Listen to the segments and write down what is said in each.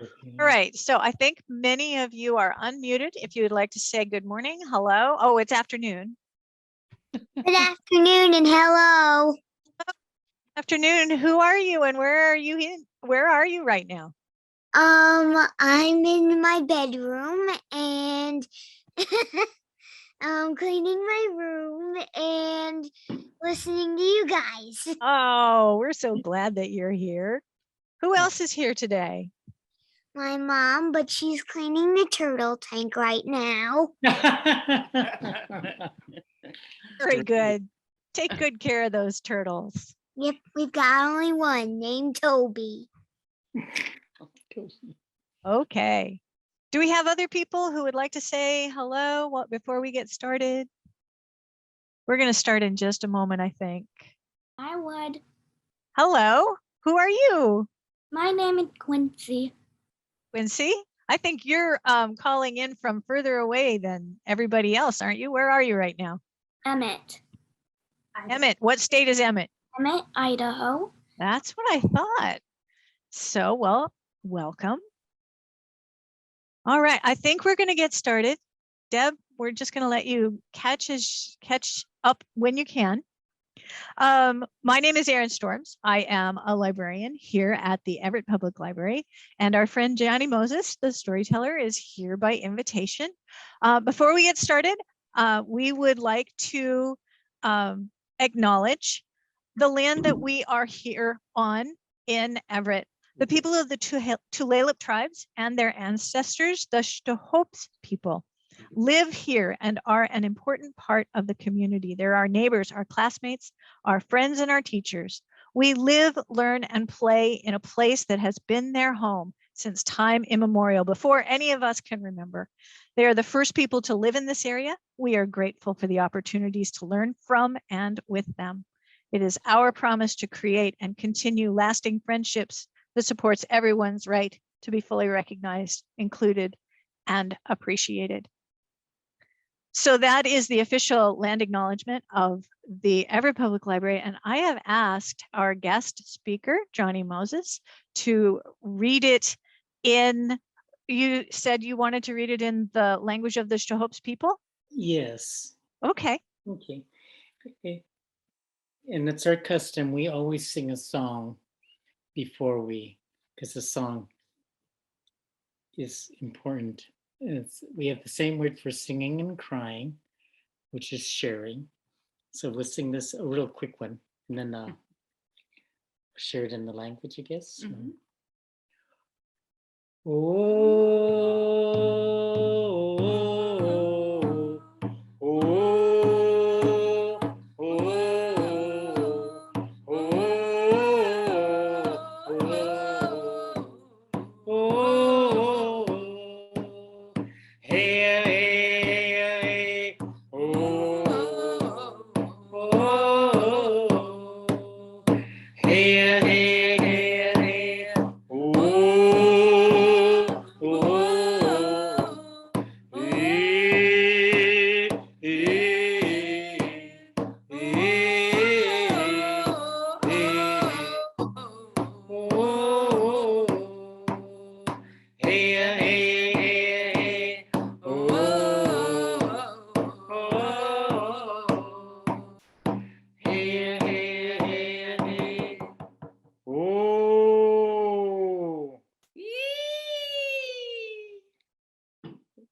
All right, so I think many of you are unmuted. If you would like to say good morning, hello. Oh, it's afternoon. Good afternoon and hello. Afternoon. Who are you and where are you in? Where are you right now? I'm in my bedroom and I'm cleaning my room and listening to you guys. Oh, we're so glad that you're here. Who else is here today? My mom, but she's cleaning the turtle tank right now. Very good. Take good care of those turtles. Yep, we've got only one named Toby. Okay. Do we have other people who would like to say hello before we get started? We're going to start in just a moment, I think. I would. Hello, who are you? My name is Quincy. Quincy? I think you're calling in from further away than everybody else, aren't you? Where are you right now? Emmett. Emmett, what state is Emmett? Emmett, Idaho. That's what I thought. So, well, welcome. All right, I think we're going to get started. Deb, we're just going to let you catch up when you can. My name is Erin Storms. I am a librarian here at the Everett Public Library, and our friend Johnny Moses, the storyteller, is here by invitation. Before we get started, we would like to acknowledge the land that we are here on in Everett. The people of the Tulalip tribes and their ancestors, the Shtohopes people, live here and are an important part of the community. They're our neighbors, our classmates, our friends, and our teachers. We live, learn, and play in a place that has been their home since time immemorial, before any of us can remember. They are the first people to live in this area. We are grateful for the opportunities to learn from and with them. It is our promise to create and continue lasting friendships that supports everyone's right to be fully recognized, included, and appreciated. So that is the official land acknowledgement of the Everett Public Library. And I have asked our guest speaker, Johnny Moses, to read it in, you said you wanted to read it in the language of the Shtohopes people? Yes. Okay. Okay. And it's our custom. We always sing a song before because the song is important. We have the same word for singing and crying, which is sharing. So we'll sing this a real quick one, and then share it in the language, I guess. Mm-hmm.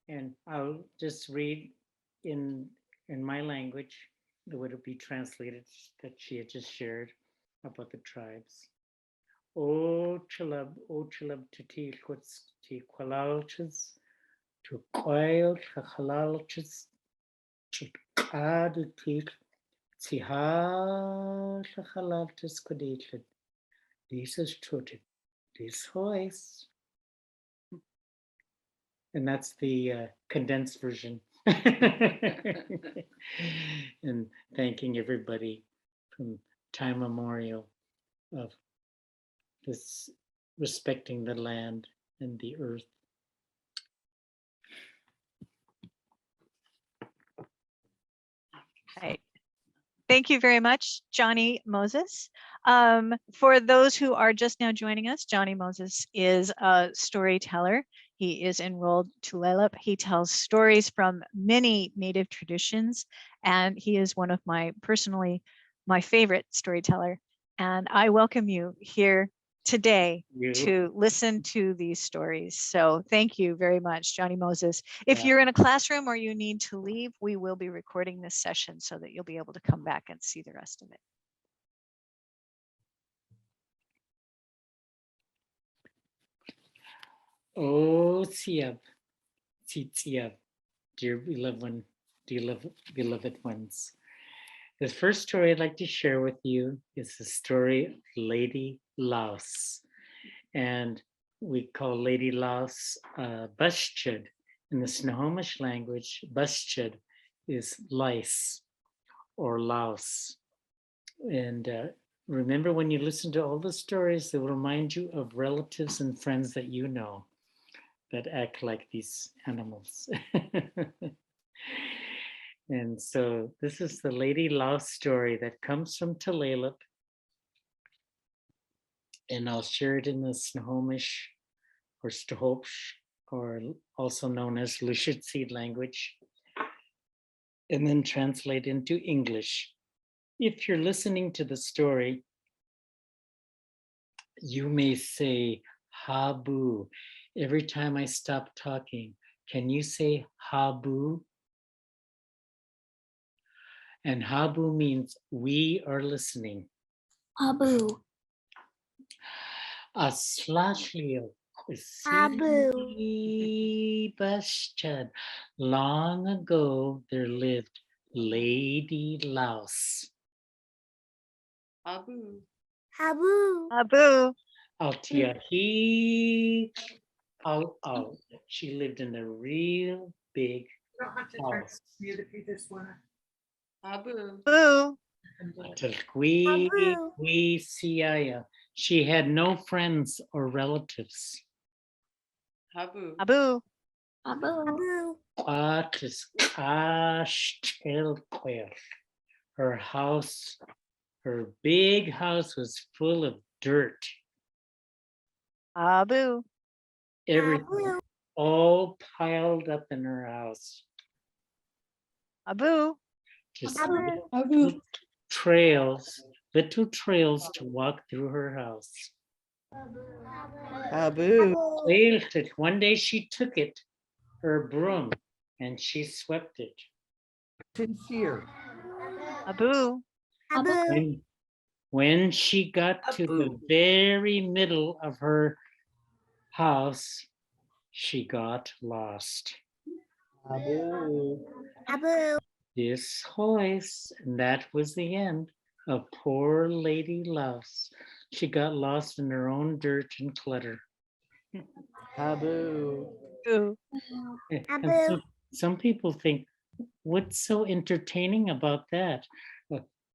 And I'll just read in my language, the way it would be translated that she had just shared about the tribes. O chilab, tuti quits ti qualalches, to quail halalches, chukad til, tihal halalches quaditlet. This is tutit, this voice. And that's the condensed version. And thanking everybody from time memorial of this respecting the land and the earth. Right. Thank you very much, Johnny Moses. For those who are just now joining us, Johnny Moses is a storyteller. He is enrolled Tulalip. He tells stories from many native traditions, and he is one of my favorite storyteller. And I welcome you here today to listen to these stories. So thank you very much, Johnny Moses. If you're in a classroom or you need to leave, we will be recording this session so that you'll be able to come back and see the rest of it. Oh, Siab, dear beloved ones. The first story I'd like to share with you is the story of Lady Laos. And we call Lady Laos Buschud. In the Snohomish language, Buschud is lice or louse. And remember, when you listen to all the stories, they will remind you of relatives and friends that you know that act like these animals. And so this is the Lady Laos story that comes from Tulalip. And I'll share it in the Snohomish or Snohomish, or also known as Lushootseed language, and then translate into English. If you're listening to the story, you may say habu. Every time I stop talking, can you say habu? And habu means we are listening. Abu. Aslashliel. Abu. Buschud. Long ago there lived Lady Laos. Abu. Abu. Abu. Altiahi. Out. She lived in a real big house. Abu. Abu. She had no friends or relatives. Abu. Abu. Abu. Her house, her big house was full of dirt. Abu. Everything all piled up in her house. Abu. Just Abu. little trails to walk through her house. Abu. One day she took it, her broom, and she swept it. Sincere. Abu. Abu. When she got to the very middle of her house, she got lost. Abu. Abu. This hoist, and that was the end of poor Lady Laos. She got lost in her own dirt and clutter. Abu. Abu. And some people think, what's so entertaining about that?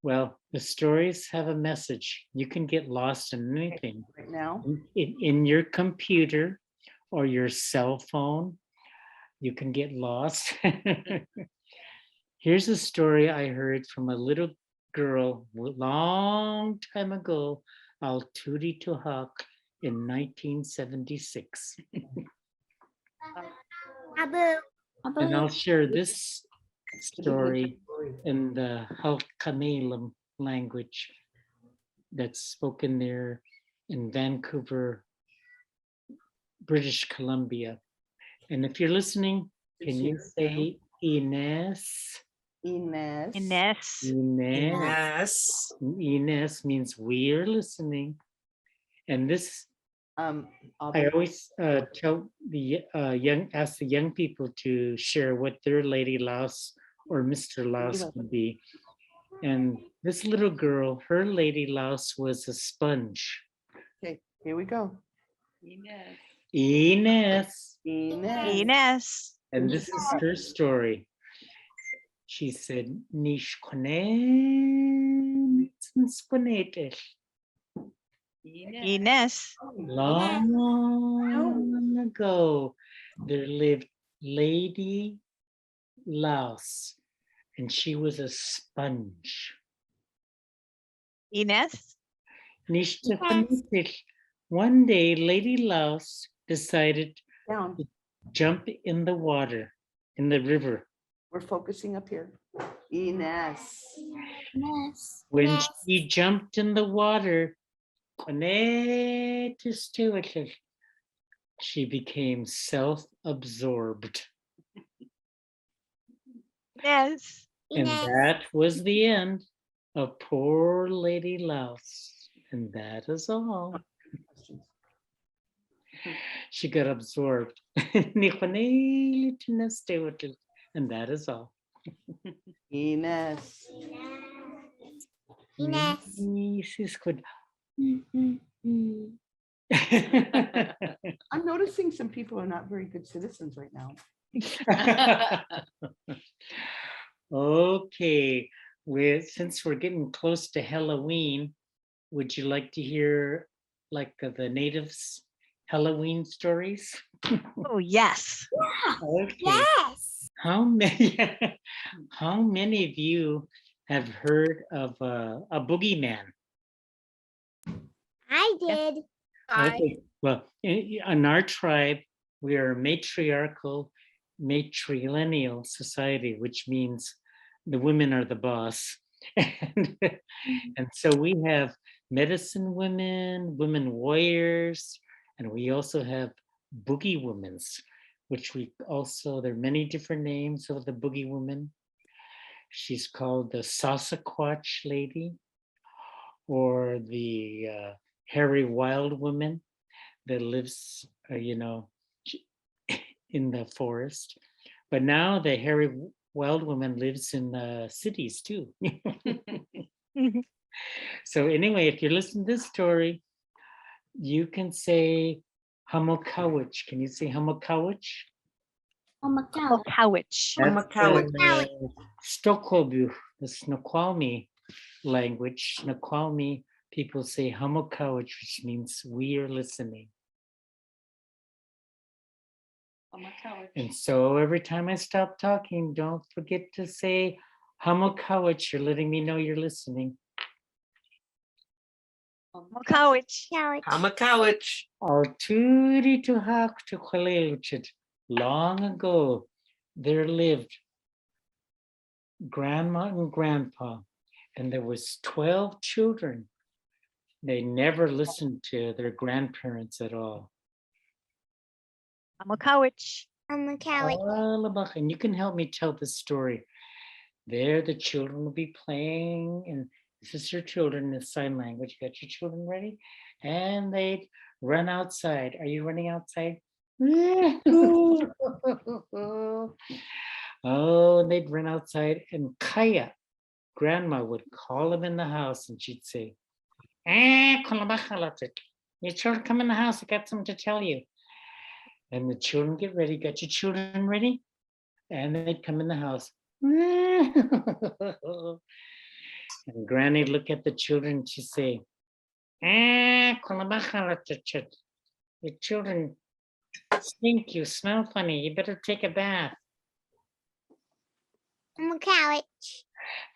Well, the stories have a message. You can get lost in anything. Right now. In your computer or your cell phone, you can get lost. Here's a story I heard from a little girl a long time ago, Al Tootie Tuhak, in 1976. Abu. And I'll share this story in the Halkanelam language that's spoken there in Vancouver, British Columbia. And if you're listening, can you say Ines? Ines. Ines. Ines. Ines means we're listening. And this, I always tell the ask the young people to share what their Lady Laos or Mr. Laos would be. And this little girl, her Lady Laos was a sponge. Okay, here we go. Ines. Ines. And this is her story. She said, Nish konen sponetel. Ines. Long ago, there lived Lady Laos, and she was a sponge. Ines. Nishtapanipil. One day, Lady Laos decided Down. to jump in the water, in the river. We're focusing up here. Ines. Yes. When Yes. she jumped in the water, she became self-absorbed. Ines. And Ines. that was the end of poor Lady Laos. And that is all. Questions? She got absorbed. And that is all. Ines. Ines. Yes, is good. Mm. I'm noticing some people are not very good citizens right now. Okay, since we're getting close to Halloween, would you like to hear like the natives' Halloween stories? Oh, yes. Okay. Yes. How many of you have heard of a boogeyman? I did. Okay, well, in our tribe, we are a matriarchal, matrilineal society, which means the women are the boss. And so we have medicine women, women warriors, and we also have boogie women's, which we also, there are many different names of the boogie woman. She's called the Sasquatch lady, or the hairy wild woman that lives, in the forest. But now the hairy wild woman lives in the cities too. So anyway, if you listen to this story, you can say Hamokawich. Can you say Hamokawich? Oh my God. Mokawich. That's Hamokawich. Stokobu, the Snoqualmie language. Snoqualmie people say Hamokawich, which means we are listening. And so every time I stop talking, don't forget to say Hamokawich. You're letting me know you're listening. Mokawich. Hamakawich. Alturi to hak to Kwaleluchit. Long ago, there lived grandma and grandpa, and there was 12 children. They never listened to their grandparents at all. Mokawich. Hamokawich. And you can help me tell this story. There, the children will be playing, and this is your children in sign language. You got your children ready? And they'd run outside. Are you running outside? Oh, they'd run outside, and Kaya, grandma, would call them in the house, and she'd say, your children come in the house. I got something to tell you. And the children get ready. Got your children ready? And they'd come in the house. And Granny look at the children. She say, your children stink. You smell funny. You better take a bath. Hamokawich.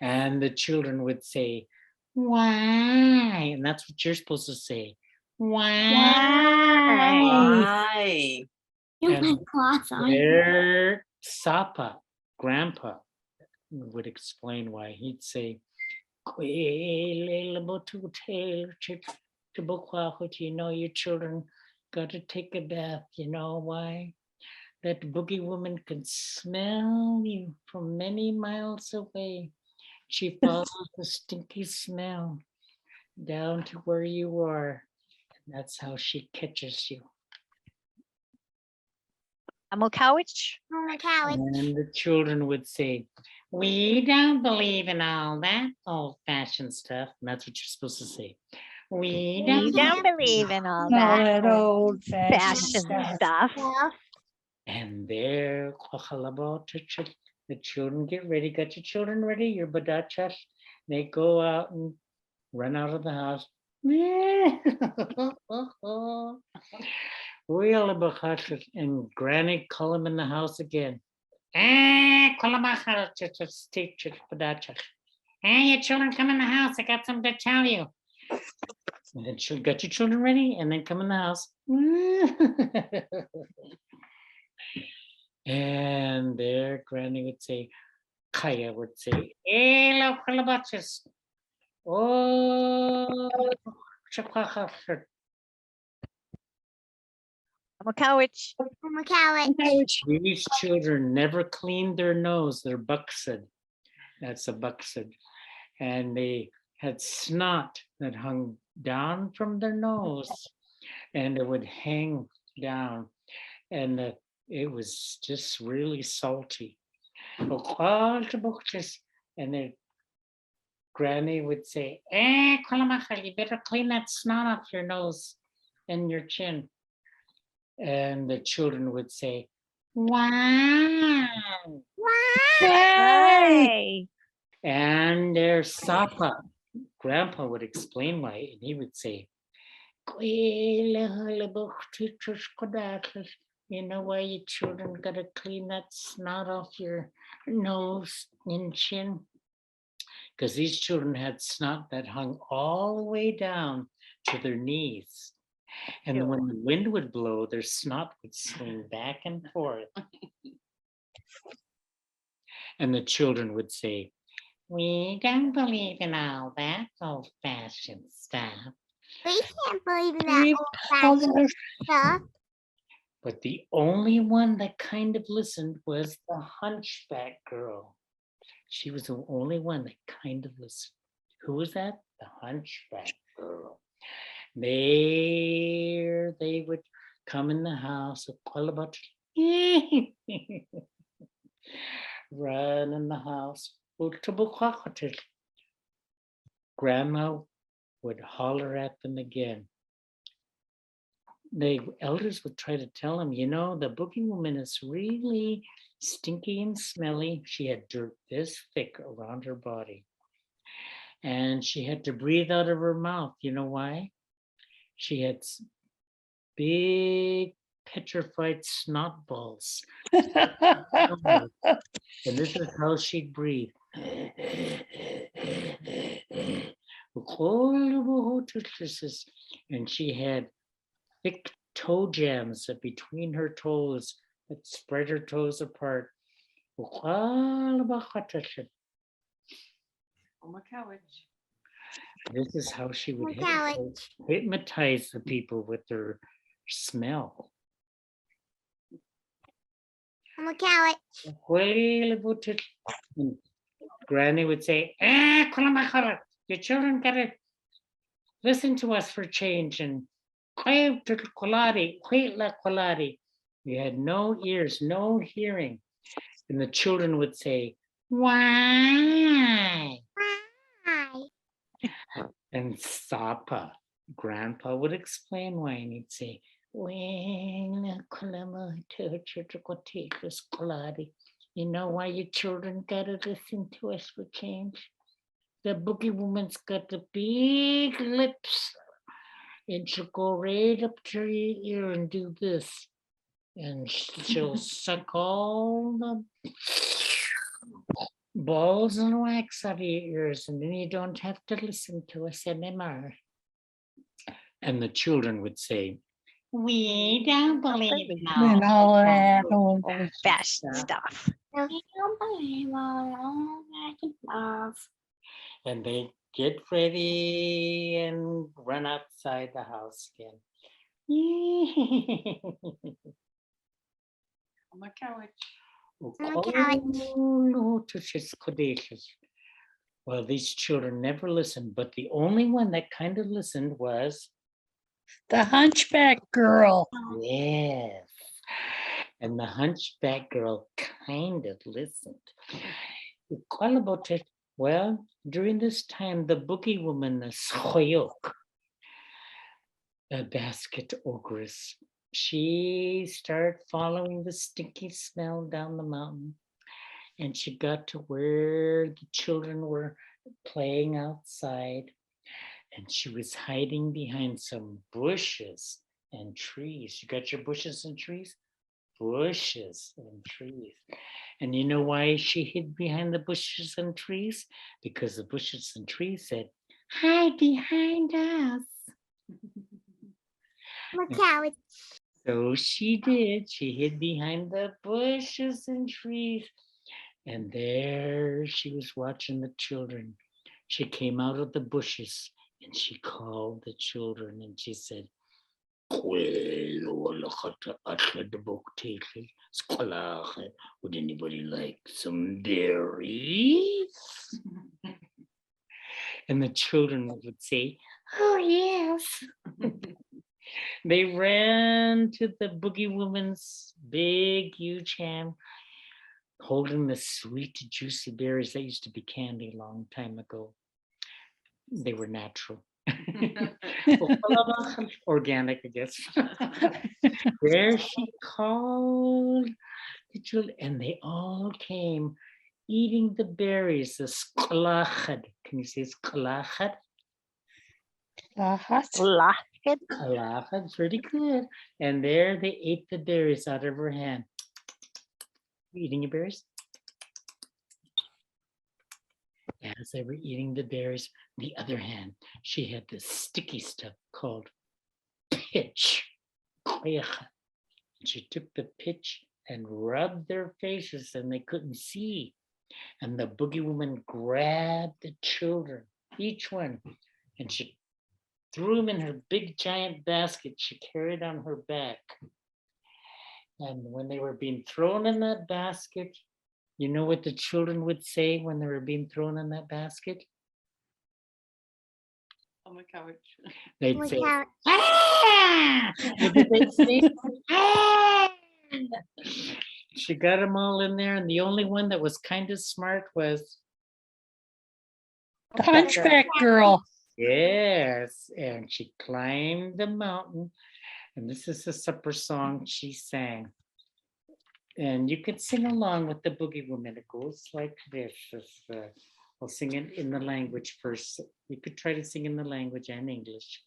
And the children would say, why? And that's what you're supposed to say. Why? Why? You And my cloth on. their Sapa, grandpa, would explain why. He'd say, you know, your children got to take a bath. You know why? That boogie woman can smell you from many miles away. She follows the stinky smell down to where you are. And that's how she catches you. Mokawich. Hamokawich. And the children would say, we don't believe in all that old-fashioned stuff. And that's what you're supposed to say. We We don't. don't believe in all No, that that old fashioned fashion stuff. stuff. And there, the children get ready. Got your children ready? Your badachas. They go out and run out of the house. And Granny call him in the house again. Hey, you children, come in the house. I got something to tell you. And then she got your children ready, and then come in the house. And there, Granny would say, Kaya would say, "Hey, lo kalabaches. Oh, chakakakak." I'm a couch. I'm a couch. These children never cleaned their nose. They're buxed. That's a buxed. And they had snot that hung down from their nose, and it would hang down, and it was just really salty. And then Granny would say, Kalamachal, you better clean that snot off your nose and your chin. And the children would say, wow. Hey. And their Sapa, Grandpa would explain why, and he would say, you know why you children gotta clean that snot off your nose and chin? Because these children had snot that hung all the way down to their knees. And when the wind would blow, their snot would swing back and forth. And the children would say, we don't believe in all that old-fashioned stuff. We can't believe in that old-fashioned stuff. But the only one that kind of listened was the hunchback girl. She was the only one that kind of listened. Who was that? The hunchback girl. They would come in the house, all about run in the house. Grandma would holler at them again. The elders would try to tell him, you know, the boogie woman is really stinky and smelly. She had dirt this thick around her body. And she had to breathe out of her mouth. You know why? She had big petrified snot balls. And this is how she'd breathe. And she had thick toe jams between her toes that spread her toes apart. This is how she would hypnotize the people with her smell. I'm a couch. Granny would say, your children gotta listen to us for change. And you had no ears, no hearing. And the children would say, why? Hi. And Sapa, Grandpa would explain why, and he'd say, you know why you children gotta listen to us for change? The boogie woman's got the big lips, and she'll go right up to your ear and do this. And she'll suck all the balls and wax out of your ears, and then you don't have to listen to us anymore. And the children would say, we don't believe in all that Old-fashioned stuff. We don't believe all old-fashioned stuff. And they get ready and run outside the house again. Well, these children never listened, but the only one that kind of listened was the hunchback girl. yes. And the hunchback girl kind of listened. Well, during this time, the boogie woman, the Schoyok, the basket ogress, she started following the stinky smell down the mountain. And she got to where the children were playing outside. And she was hiding behind some bushes and trees. You got your bushes and trees? bushes and trees. And you know why she hid behind the bushes and trees? Because the bushes and trees said, hide behind us. Look how it. So she did. She hid behind the bushes and trees. And there she was watching the children. She came out of the bushes and she called the children and she said, would anybody like some berries? And the children would say, oh, yes. They ran to the boogie woman's big, huge hand, holding the sweet, juicy berries that used to be candy a long time ago. They were natural. Organic, I guess. There she called the children, and they all came eating the berries, the sklachad. Can you say sklachad? Sklachad, pretty good. And there they ate the berries out of her hand. Eating your berries? As they were eating the berries, the other hand, she had this sticky stuff called pitch. She took the pitch and rubbed their faces and they couldn't see. And the boogie woman grabbed the children, each one, and she threw them in her big giant basket she carried on her back. And when they were being thrown in that basket, you know what the children would say when they were being thrown in that basket? On the couch. They'd Look say, how. ah! What did they say? Ah! She got them all in there, and the only one that was kind of smart was, The hunchback girl. yes, and she climbed the mountain, and this is the supper song she sang. And you could sing along with the boogie woman. It goes like this. I'll sing it in the language first. You could try to sing in the language and English.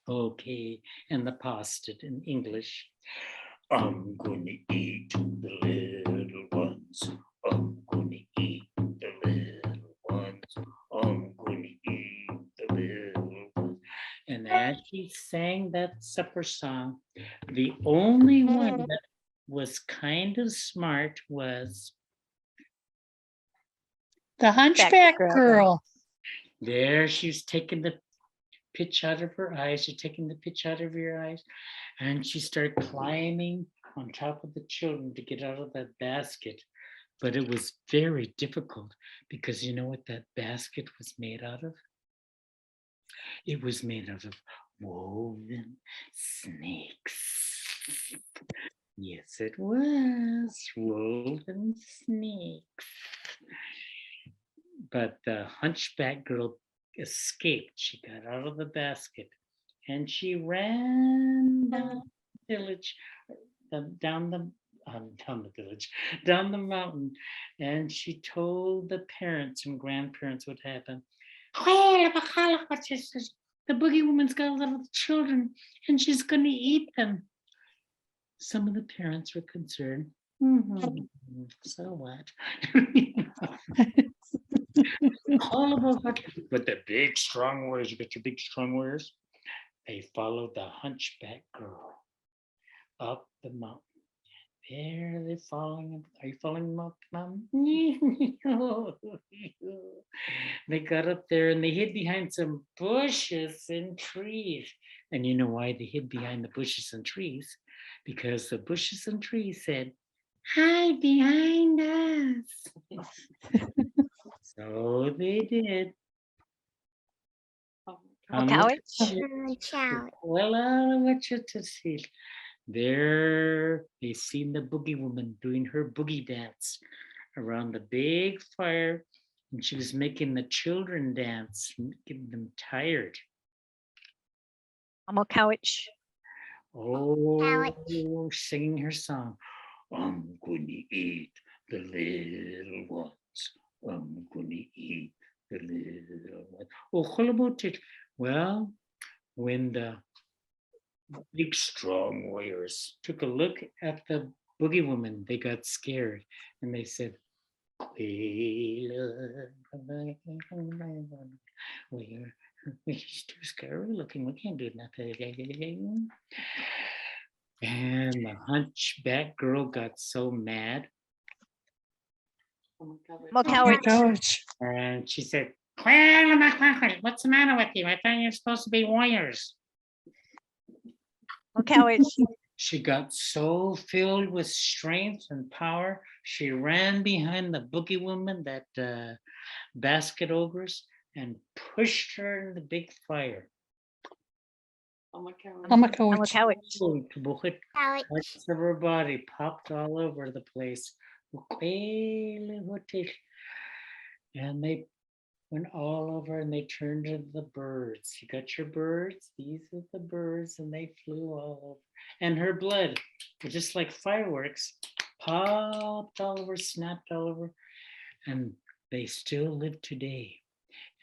Okay, and the pasta in English. I'm gonna eat the little ones. I'm gonna eat the little ones. I'm gonna eat the little ones. And as she sang that supper song, the only one that was kind of smart was The hunchback girl. there. She's taking the pitch out of her eyes. She's taking the pitch out of your eyes. And she started climbing on top of the children to get out of that basket. But it was very difficult because you know what that basket was made out of? It was made out of woven snakes. Yes, it was woven snakes. But the hunchback girl escaped. She got out of the basket and she ran down the village, down the mountain, and she told the parents and grandparents what happened. The boogie woman's got a lot of children and she's going to eat them. Some of the parents were concerned. So what? But the big strong warriors, you got your big strong warriors, they followed the hunchback girl up the mountain. There they're following. Are you following them up the mountain? They got up there and they hid behind some bushes and trees. And you know why they hid behind the bushes and trees? Because the bushes and trees said, hide behind us. So they did. Well, what you to see? There they seen the boogie woman doing her boogie dance around the big fire, and she was making the children dance, getting them tired. I'm a couch. Oh, singing her song. I'm going to eat the little ones. I'm going to eat the little ones. Oh, Holomotic. Well, when the big strong warriors took a look at the boogie woman, they got scared and they said, she's too scary looking. We can't do nothing. And the hunchback girl got so mad. Makowicz. Coach. And she said, what's the matter with you? I thought you were supposed to be warriors. Makowicz. She got so filled with strength and power, she ran behind the boogie woman, that basket ogress, and pushed her in the big fire. Coach. Makowicz. Alex. Parts of her body popped all over the place. And they went all over and they turned into the birds. You got your birds? These are the birds, and they flew all over. And her blood, just like fireworks, popped all over, snapped all over. And they still live today.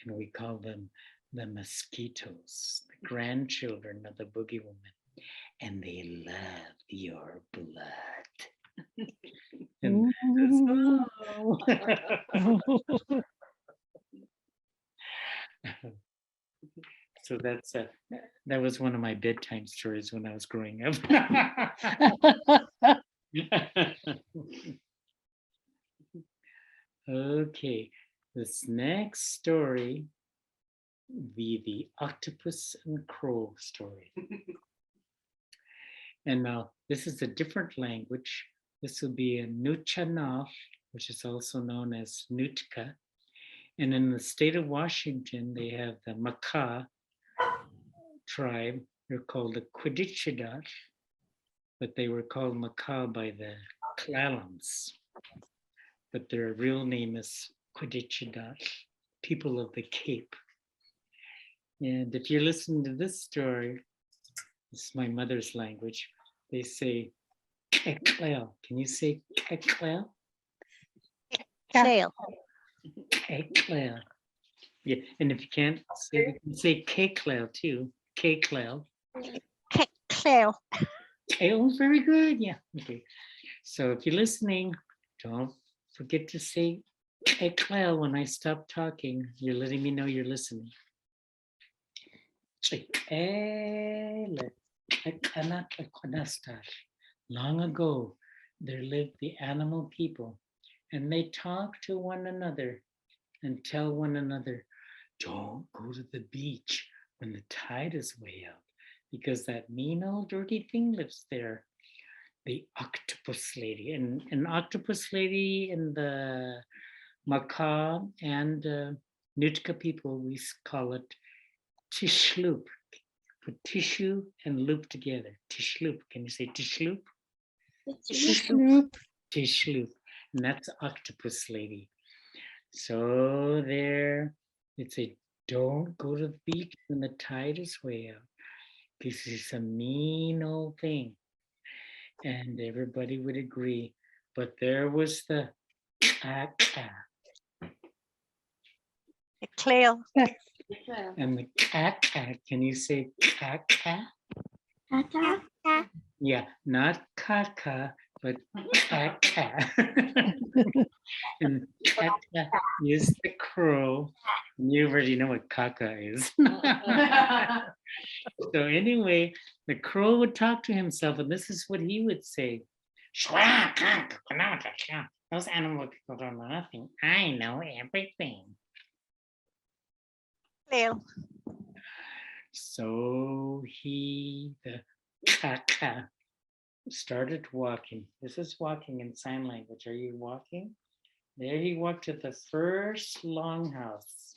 And we call them the mosquitoes, the grandchildren of the boogie woman. And they love your blood. And so that's that was one of my bedtime stories when I was growing up. Okay, this next story be the octopus and crow story. And now this is a different language. This will be a Nuchanov, which is also known as Nootka. And in the state of Washington, they have the Makah tribe. They're called the Quidichidat, but they were called Makah by the Clalams. But their real name is Quidichidat, people of the Cape. And if you listen to this story, this is my mother's language, they say, Keklel. Can you say Keklel? Sail. Keklel. Yeah, and if you can't say, you can say Keklel too. Keklel. Sail. Oh, very good. Yeah. Okay. So if you're listening, don't forget to say Keklel when I stop talking. You're letting me know you're listening. Long ago, there lived the animal people, and they talk to one another and tell one another, don't go to the beach when the tide is way out, because that mean old dirty thing lives there, the octopus lady. And an octopus lady in the Makah and Nootka people, we call it tishloop. Put tissue and loop together. Tishloop. Can you say tishloop? Tishloop. And that's octopus lady. So there, it's a don't go to the beach when the tide is way out. This is a mean old thing. And everybody would agree. But there was the Clail. and the can you say kaka? Yeah, not kaka, but kaka. And kaka is the crow. You already know what kaka is. So anyway, the crow would talk to himself, and this is what he would say. Those animal people don't know nothing. I know everything. Clail. So the kaka, started walking. This is walking in sign language. Are you walking? There he walked to the first longhouse.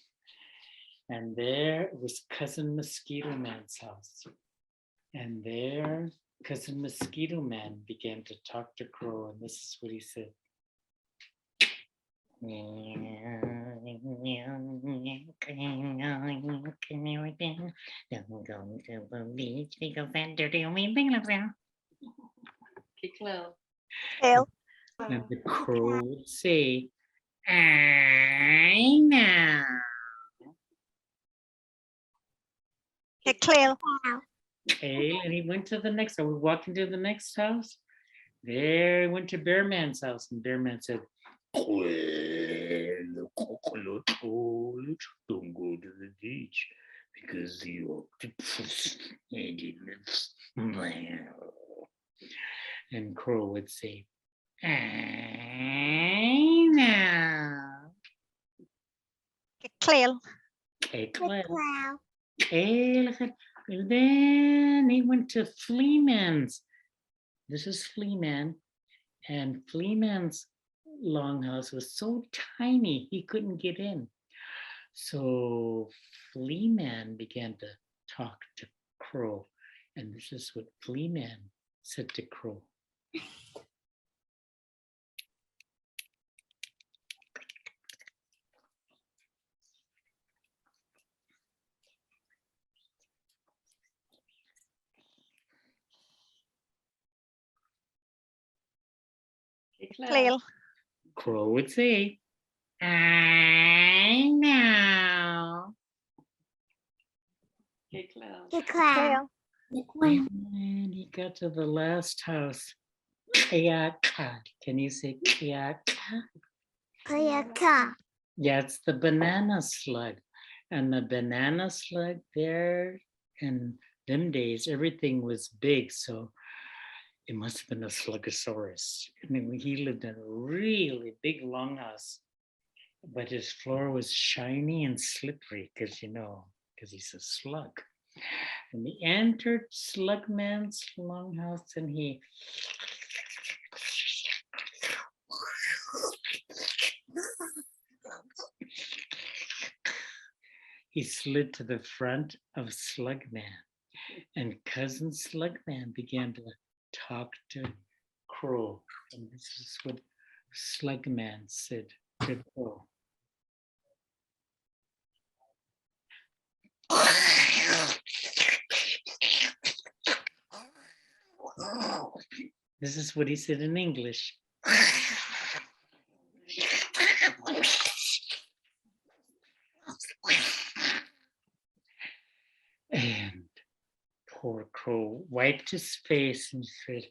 And there was Cousin Mosquito Man's house. And there, Cousin Mosquito Man began to talk to Crow, and this is what he said. Don't go to the beach because that dirty old man thing lives there. Tail. And the crow would say, I know. Okay, Clail. Okay, and he went to the next. Are we walking to the next house? There he went to Bear Man's house, and Bear Man said, "Well, Coconut told don't go to the beach because the octopus ate it." And Crow would say, I know. Okay, Clail. Okay, The Claire. cloud. Okay, look at, then he went to Fleaman's. This is Fleaman, and Fleaman's longhouse was so tiny he couldn't get in. So Fleaman began to talk to Crow, and this is what Fleaman said to Crow. Clail. Crow would say, I know. The cloud. Clail. And he got to the last house. Kayaka. Can you say Kayaka? Kayaka. Yeah, it's the banana slug. And the banana slug there in them days, everything was big. So it must have been a slugosaurus. I mean, he lived in a really big longhouse, but his floor was shiny and slippery because, because he's a slug. And he entered Slugman's longhouse and he slid to the front of Slugman, and cousin Slugman began to talk to Crow. And this is what Slugman said to Crow. This is what he said in English. And poor Crow wiped his face and said,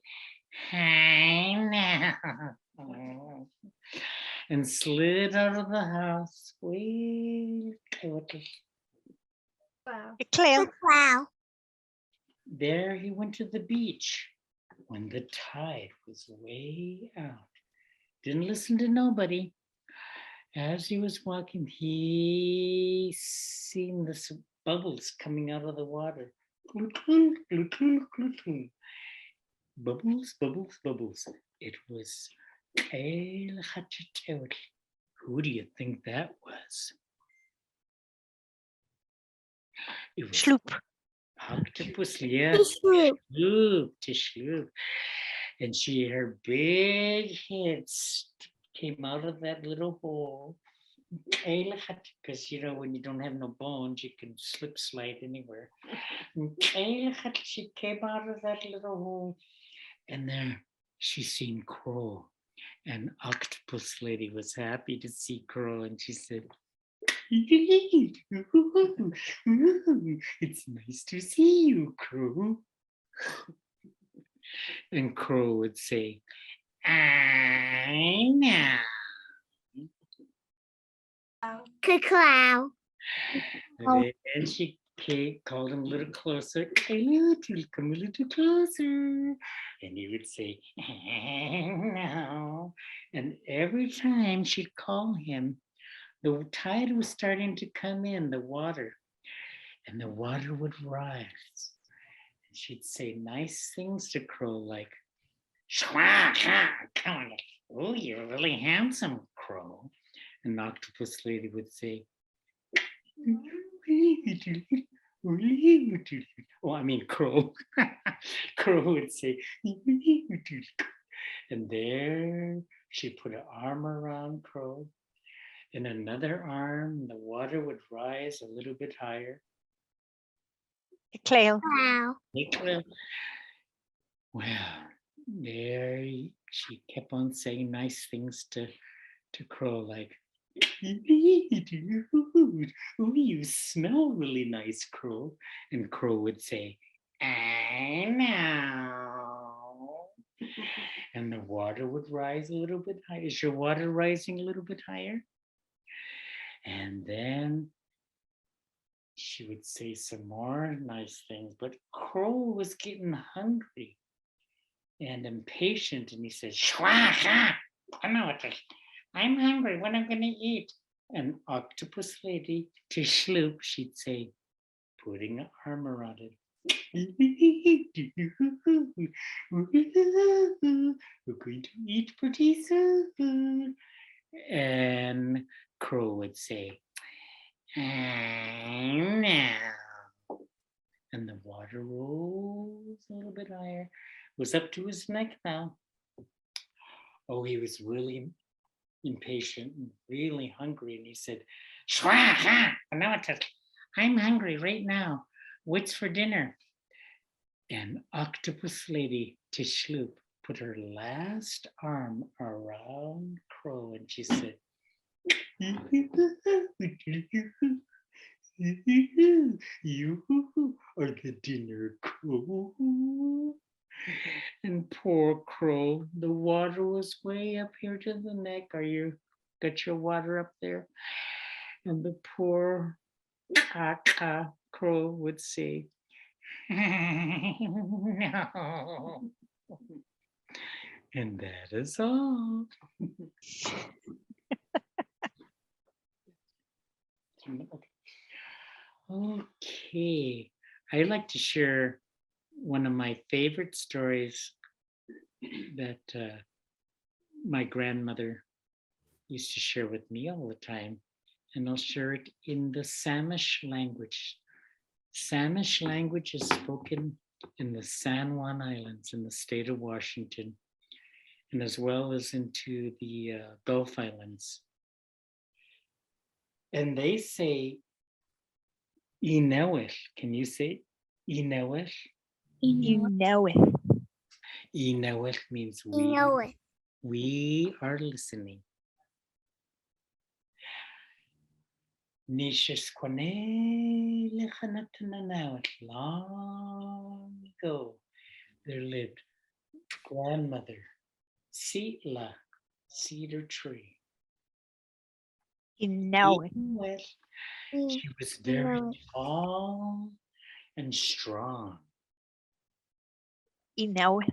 "Hi now," and slid out of the house. Okay, Clail. The cloud. There he went to the beach when the tide was way out. Didn't listen to nobody. As he was walking, he seen this bubbles coming out of the water. Bubbles, bubbles, bubbles. It was who do you think that was? It was Sloop. octopus, yeah. Sloop. Sloop. And her big head came out of that little hole. Because when you don't have no bones, you can slide anywhere. She came out of that little hole, and there she seen Crow. And Octopus Lady was happy to see Crow, and she said, "It's nice to see you, Crow." And Crow would say, "I know." The cloud. And she called him a little closer. Come a little closer. And he would say, no. And every time she'd call him, the tide was starting to come in, the water. And the water would rise. And she'd say nice things to Crow like, "Oh, you're really handsome, Crow." And Octopus Lady would say, "Oh, I mean Crow." Crow would say, and there she put an arm around Crow, and another arm, the water would rise a little bit higher. Okay, Clail. Cloud. Well, there she kept on saying nice things to Crow, like, dude, ooh, you smell really nice, Crow. And Crow would say, I know. And the water would rise a little bit higher. Is your water rising a little bit higher? And then she would say some more nice things, but Crow was getting hungry and impatient, and he said, Shwa, I'm hungry. What am I going to eat? And Octopus Lady, to Shloop, she'd say, putting an arm around it. We're going to eat pretty soon. And Crow would say, I know. And the water rose a little bit higher. It was up to his neck now. Oh, he was really impatient and really hungry. And he said, I'm hungry right now. What's for dinner? And Octopus Lady Tishloop put her last arm around Crow and she said, you are the dinner, Crow. And poor Crow, the water was way up here to the neck. Are you got your water up there? And the poor Crow would say, no. And that is all. Okay, I like to share one of my favorite stories that my grandmother used to share with me all the time, and I'll share it in the Samish language. Samish language is spoken in the San Juan Islands in the state of Washington, and as well as into the Gulf Islands. And they say, Inawel. Can you say Inawel? You know it. Inawel means You know it. we are listening. Long ago, there lived grandmother Sitla, cedar tree. You know it. Inawel, she was You very know it. tall and strong. You know it.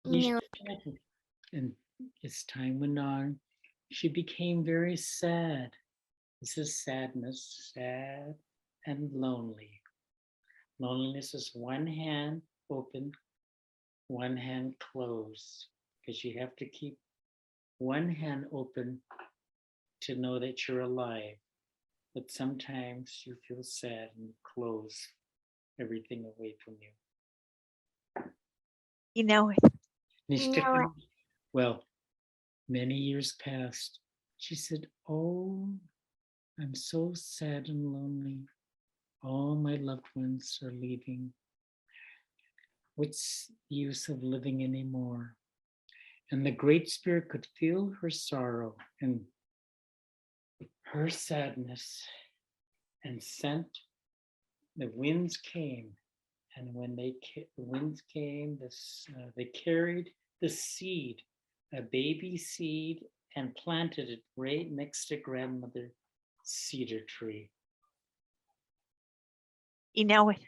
You know And as time went on, she became very sad. This is sadness, sad and lonely. Loneliness is one hand open, one hand closed, because you have to keep one hand open to know that you're alive. But sometimes you feel sad and close everything away from you. You know it. it. Well, many years passed. She said, oh, I'm so sad and lonely. All my loved ones are leaving. What's the use of living anymore? And the Great Spirit could feel her sorrow and her sadness and sent. The winds came. And when the winds came, they carried the seed, a baby seed, and planted it right next to grandmother cedar tree. You know it.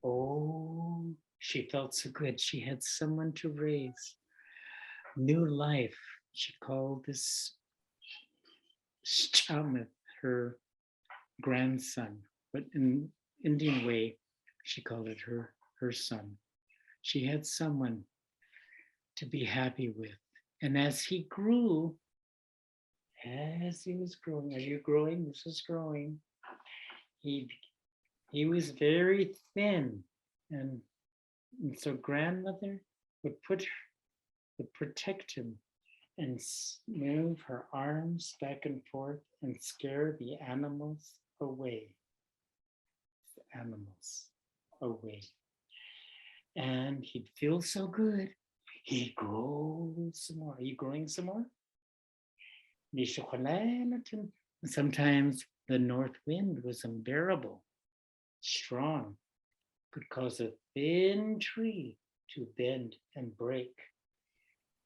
Oh, she felt so good. She had someone to raise. New life. She called this Shamith her grandson, but in Indian way, she called it her son. She had someone to be happy with. And as he grew, as he was growing, are you growing? This is growing. He was very thin, and so grandmother would protect him and move her arms back and forth and scare the animals away. and he'd feel so good. He'd grow some more. Are you growing some more? Sometimes the north wind was unbearable, strong, could cause a thin tree to bend and break.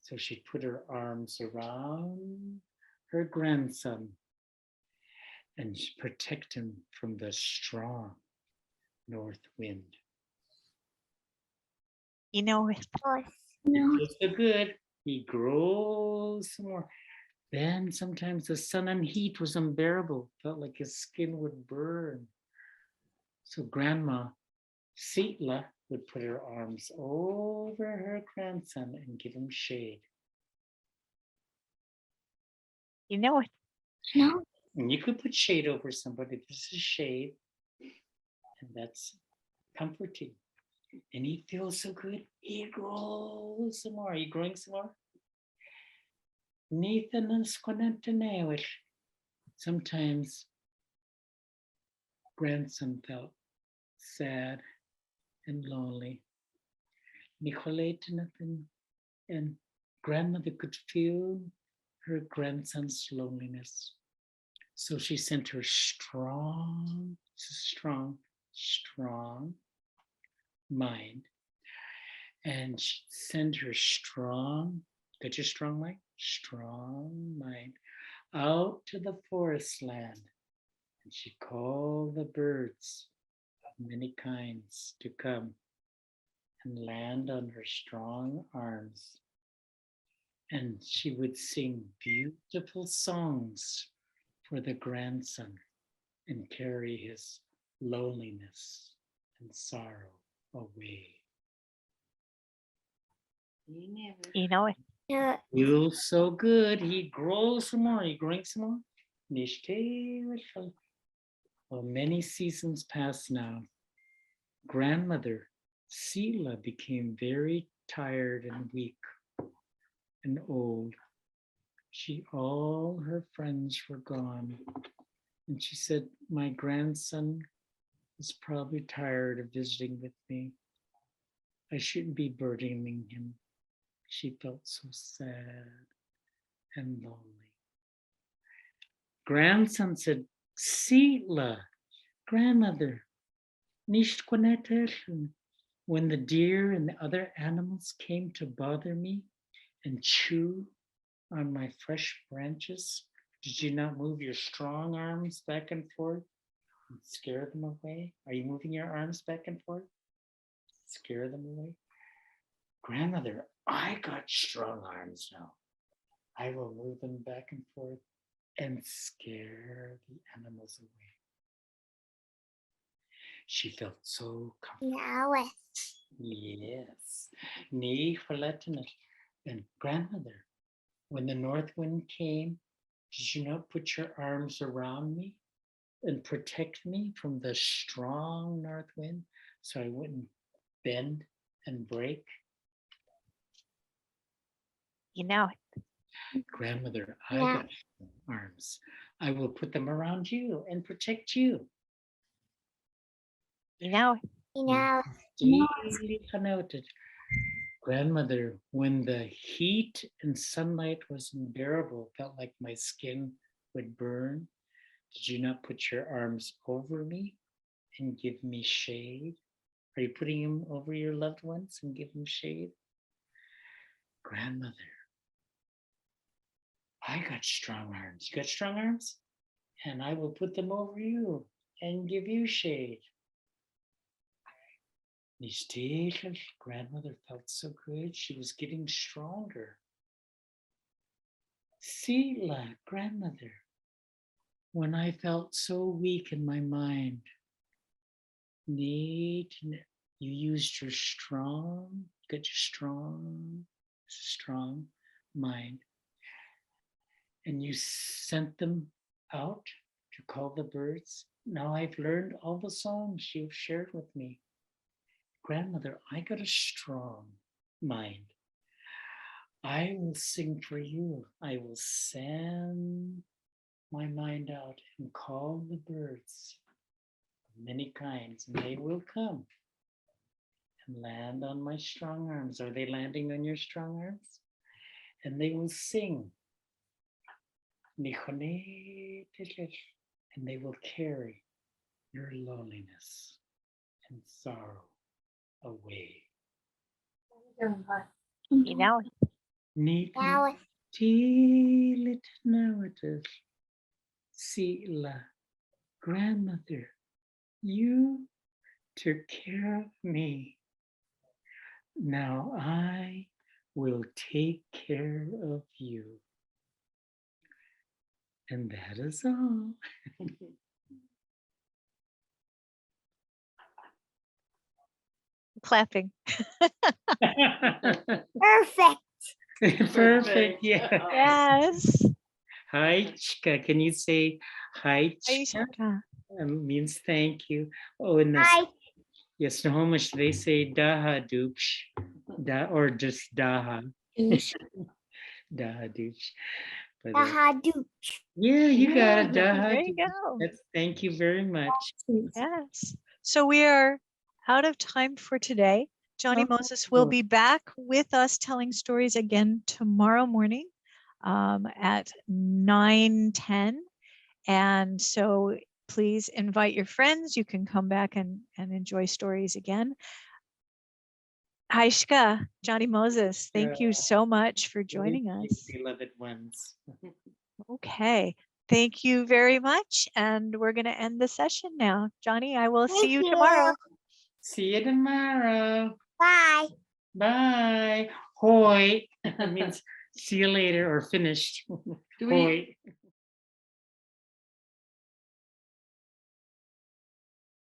So she'd put her arms around her grandson and protect him from the strong north wind. You know, Horse. It feels so good. He grows some more. Then sometimes the sun and heat was unbearable, felt like his skin would burn. So Grandma Sitla would put her arms over her grandson and give him shade. you know, No. And you could put shade over somebody. This is shade, and that's comforting. And he feels so good. He grows some more. Are you growing some more? Sometimes grandson felt sad and lonely. And grandmother could feel her grandson's loneliness. So she sent her strong mind. And she sent her get your strong mind? Strong mind out to the forest land. And she called the birds of many kinds to come and land on her strong arms. And she would sing beautiful songs for the grandson and carry his loneliness and sorrow away. you know, Yeah. Feels so good. He grows some more. He growing some more. Well, many seasons pass now. Grandmother Sila became very tired and weak and old. All her friends were gone. And she said, my grandson is probably tired of visiting with me. I shouldn't be burdening him. She felt so sad and lonely. Grandson said, Sila, grandmother, nicht konnetelchen. When the deer and the other animals came to bother me and chew on my fresh branches, did you not move your strong arms back and forth and scare them away? Are you moving your arms back and forth? Scare them away? Grandmother, I got strong arms now. I will move them back and forth and scare the animals away. She felt so comfortable. Now. Yes. Nee verletten it. And grandmother, when the north wind came, did you not put your arms around me and protect me from the strong north wind so I wouldn't bend and break? you know, Grandmother, I Yeah. got arms. I will put them around you and protect you. you know, Now. Deeply connoted. Grandmother, when the heat and sunlight was unbearable, felt like my skin would burn. Did you not put your arms over me and give me shade? Are you putting them over your loved ones and give them shade? Grandmother, I got strong arms. You got strong arms? And I will put them over you and give you shade. Grandmother felt so good. She was getting stronger. Sila, grandmother, when I felt so weak in my mind, you used your strong mind, and you sent them out to call the birds. Now I've learned all the songs you've shared with me. Grandmother, I got a strong mind. I will sing for you. I will send my mind out and call the birds of many kinds, and they will come and land on my strong arms. Are they landing on your strong arms? And they will sing. And they will carry your loneliness and sorrow away. You know, Now, Tilit narrative. Sila, grandmother, you took care of me. Now I will take care of you. And that is all. clapping. perfect. Perfect. Yeah. Yes. Hi, Chika. Can you say hi, Chika? Aishka. Means thank you. Oh, and that's, Hi. yes, no, much they say daha doosh, da or just daha, daha doosh. But Dahadu. yeah, you got it, daha. There you doosh. go. That's, thank you very much. Yes. So we are out of time for today. Johnny Moses will be back with us telling stories again tomorrow morning at 9:10. And so please invite your friends. You can come back and enjoy stories again. Aishka, Johnny Moses, thank you so much for joining Thank you, us. beloved ones. Okay. Thank you very much. And we're going to end the session now. Johnny, I will see you tomorrow. See you tomorrow. Bye. Bye. Hoi. That means see you later or finished. Do we- Hoi.